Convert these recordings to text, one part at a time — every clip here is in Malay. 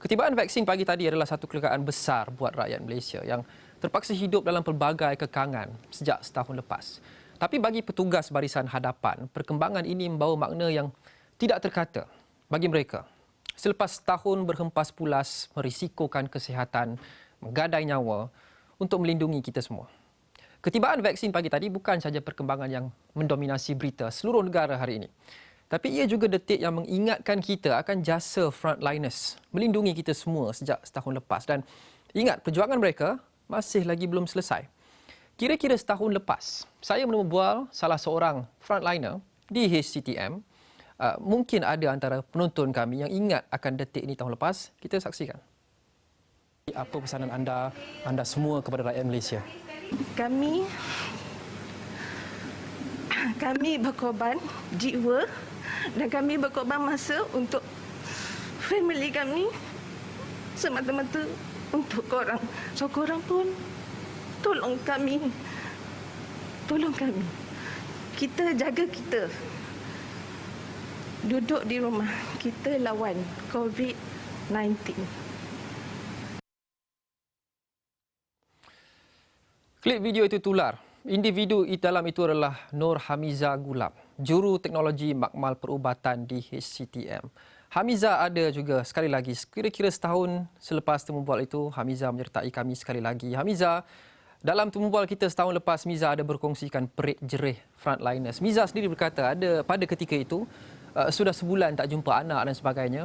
Ketibaan vaksin pagi tadi adalah satu kelegaan besar buat rakyat Malaysia yang terpaksa hidup dalam pelbagai kekangan sejak setahun lepas. Tapi bagi petugas barisan hadapan, perkembangan ini membawa makna yang tidak terkata bagi mereka. Selepas tahun berhempas pulas merisikokan kesihatan, menggadai nyawa untuk melindungi kita semua. Ketibaan vaksin pagi tadi bukan sahaja perkembangan yang mendominasi berita seluruh negara hari ini. Tapi ia juga detik yang mengingatkan kita akan jasa frontliners melindungi kita semua sejak setahun lepas. Dan ingat, perjuangan mereka masih lagi belum selesai. Kira-kira setahun lepas, saya menemui salah seorang frontliner di HCTM. Mungkin ada antara penonton kami yang ingat akan detik ini tahun lepas. Kita saksikan. Apa pesanan anda semua kepada rakyat Malaysia? Kami berkorban jiwa dan kami berkorban masa untuk family kami, semata-mata untuk korang. So korang pun tolong kami. Kita jaga kita. Duduk di rumah, kita lawan COVID-19. Klip video itu tular. Individu dalam itu adalah Nur Hamiza Gulab, juru teknologi makmal perubatan di HCTM. Hamiza ada juga sekali lagi, kira-kira setahun selepas temu bual itu, Hamiza menyertai kami sekali lagi. Hamiza, dalam temu bual kita setahun lepas, Miza ada berkongsikan perik jerih frontliners. Miza sendiri berkata ada pada ketika itu, sudah sebulan tak jumpa anak dan sebagainya.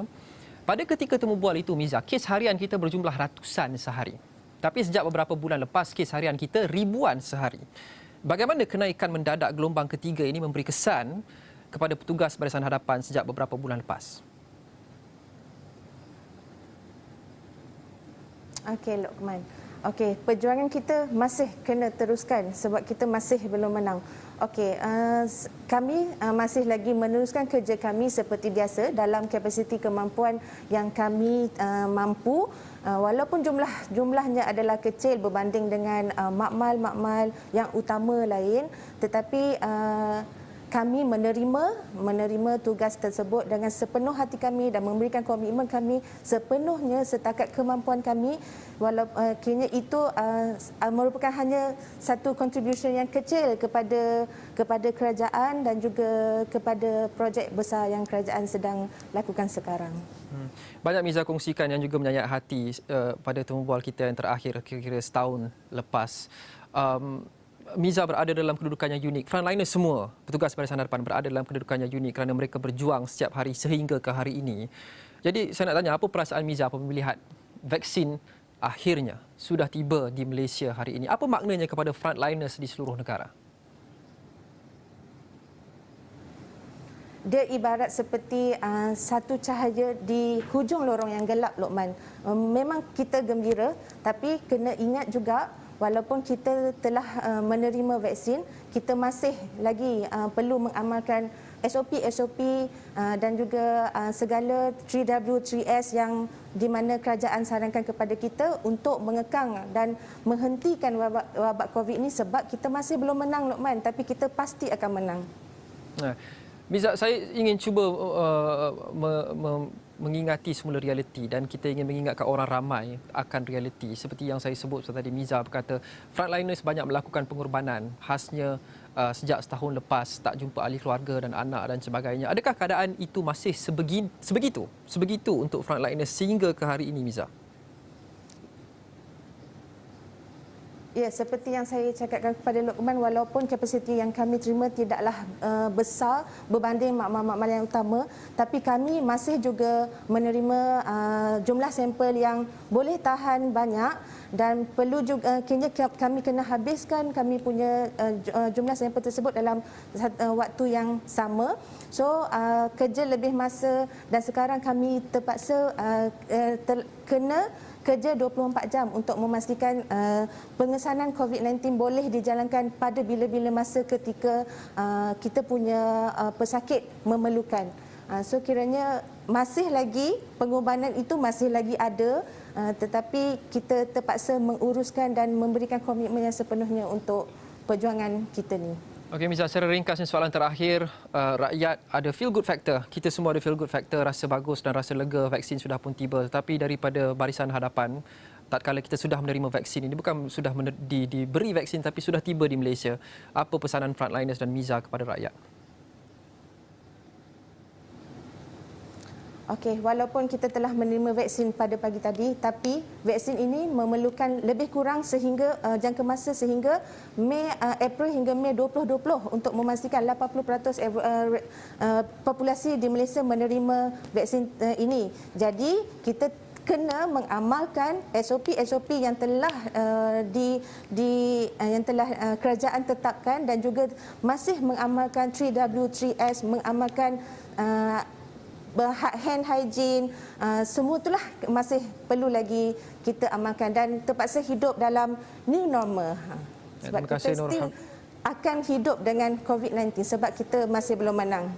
Pada ketika temu bual itu, Miza, kes harian kita berjumlah ratusan sehari. Tapi sejak beberapa bulan lepas, kes harian kita ribuan sehari. Bagaimana kenaikan mendadak gelombang ketiga ini memberi kesan kepada petugas barisan hadapan sejak beberapa bulan lepas? Okey, Lokman. Okey, perjuangan kita masih kena teruskan sebab kita masih belum menang. Okey, kami masih lagi meneruskan kerja kami seperti biasa dalam kapasiti kemampuan yang kami mampu. Walaupun jumlahnya adalah kecil berbanding dengan makmal yang utama lain, tetapi kami menerima tugas tersebut dengan sepenuh hati kami dan memberikan komitmen kami sepenuhnya setakat kemampuan kami. Walaupun kiranya itu merupakan hanya satu contribution yang kecil kepada kerajaan dan juga kepada projek besar yang kerajaan sedang lakukan sekarang. Banyak Miza kongsikan yang juga menyanyak hati pada temu bual kita yang terakhir kira-kira setahun lepas. Miza berada dalam kedudukan yang unik. Frontliners semua, petugas barisan hadapan berada dalam kedudukan yang unik kerana mereka berjuang setiap hari sehingga ke hari ini. Jadi saya nak tanya, apa perasaan Miza apabila melihat vaksin akhirnya sudah tiba di Malaysia hari ini? Apa maknanya kepada frontliners di seluruh negara? Dia ibarat seperti satu cahaya di hujung lorong yang gelap, Lokman. Memang kita gembira, tapi kena ingat juga walaupun kita telah menerima vaksin, kita masih lagi perlu mengamalkan SOP dan juga segala 3W, 3S yang di mana kerajaan sarankan kepada kita untuk mengekang dan menghentikan wabak COVID ini sebab kita masih belum menang, Lokman, tapi kita pasti akan menang. Miza, saya ingin cuba mengingati semula realiti dan kita ingin mengingatkan orang ramai akan realiti. Seperti yang saya sebut tadi, Miza berkata frontliners banyak melakukan pengorbanan khasnya sejak setahun lepas tak jumpa ahli keluarga dan anak dan sebagainya. Adakah keadaan itu masih sebegitu untuk frontliners sehingga ke hari ini, Miza? Ya, seperti yang saya cakapkan kepada Lokman, walaupun kapasiti yang kami terima tidaklah besar berbanding makmal yang utama, tapi kami masih juga menerima jumlah sampel yang boleh tahan banyak dan perlu juga kami kena habiskan kami punya jumlah sampel tersebut dalam waktu yang sama. So kerja lebih masa dan sekarang kami terpaksa kena kerja 24 jam untuk memastikan pengesanan COVID-19 boleh dijalankan pada bila-bila masa ketika kita punya pesakit memerlukan. So kiranya masih lagi pengorbanan itu masih lagi ada, tetapi kita terpaksa menguruskan dan memberikan komitmen yang sepenuhnya untuk perjuangan kita ni. Okey Miza, secara ringkas ni soalan terakhir, rakyat ada feel good factor. Kita semua ada feel good factor, rasa bagus dan rasa lega vaksin sudah pun tiba. Tetapi daripada barisan hadapan, tatkala kita sudah menerima vaksin ini, bukan sudah diberi vaksin tapi sudah tiba di Malaysia, apa pesanan frontliners dan Miza kepada rakyat? Okey, walaupun kita telah menerima vaksin pada pagi tadi, tapi vaksin ini memerlukan lebih kurang sehingga jangka masa sehingga April hingga Mei 2020 untuk memastikan 80% populasi di Malaysia menerima vaksin ini. Jadi kita kena mengamalkan SOP-SOP yang telah kerajaan tetapkan dan juga masih mengamalkan 3W 3S, mengamalkan hand hygiene, semua itulah masih perlu lagi kita amalkan dan terpaksa hidup dalam new normal. Sebab terima kasih, kita still akan hidup dengan COVID-19 sebab kita masih belum menang.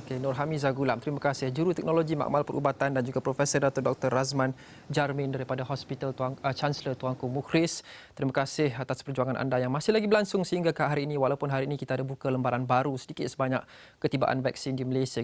Okey, Nur Hamiza Gulam, terima kasih. Juru Teknologi Makmal Perubatan dan juga Profesor Dato' Dr. Razman Jarmin daripada Hospital Chancellor Tuanku Mukhris. Terima kasih atas perjuangan anda yang masih lagi berlangsung sehingga ke hari ini. Walaupun hari ini kita ada buka lembaran baru sedikit sebanyak ketibaan vaksin di Malaysia.